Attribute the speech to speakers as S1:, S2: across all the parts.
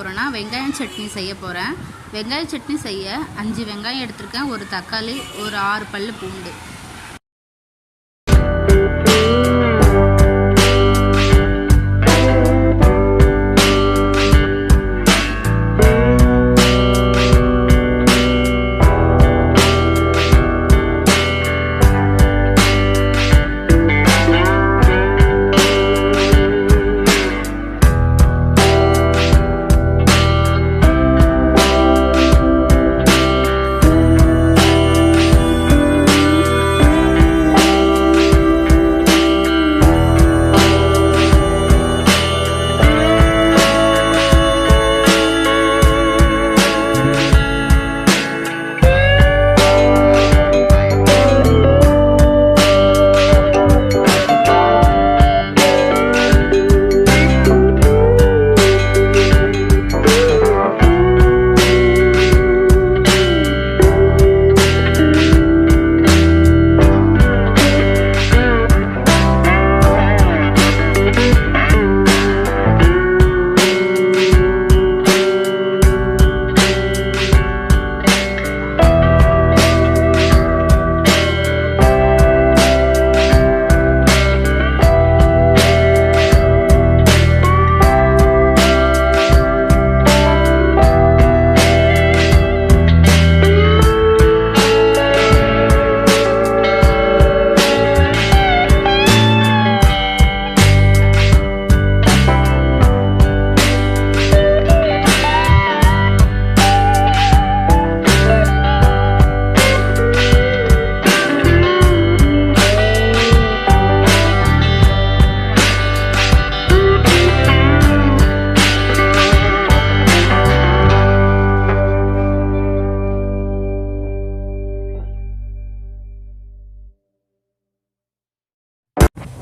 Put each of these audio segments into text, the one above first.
S1: போகிறேன்னா வெங்காயம் சட்னி செய்ய போகிறேன். வெங்காய சட்னி செய்ய 5 வெங்காயம் எடுத்திருக்கேன், ஒரு தக்காளி, ஒரு 6 பல்லு பூண்டு.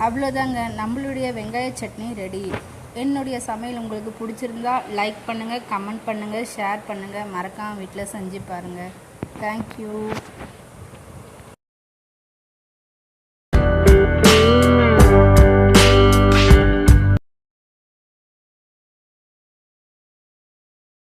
S1: அவ்வளோதாங்க, நம்மளுடைய வெங்காய சட்னி ரெடி. என்னுடைய சமையல் உங்களுக்கு பிடிச்சிருந்தா லைக் பண்ணுங்கள், கமெண்ட் பண்ணுங்கள், ஷேர் பண்ணுங்கள். மறக்காமல் வீட்டில் செஞ்சு பாருங்கள். தேங்க்யூ.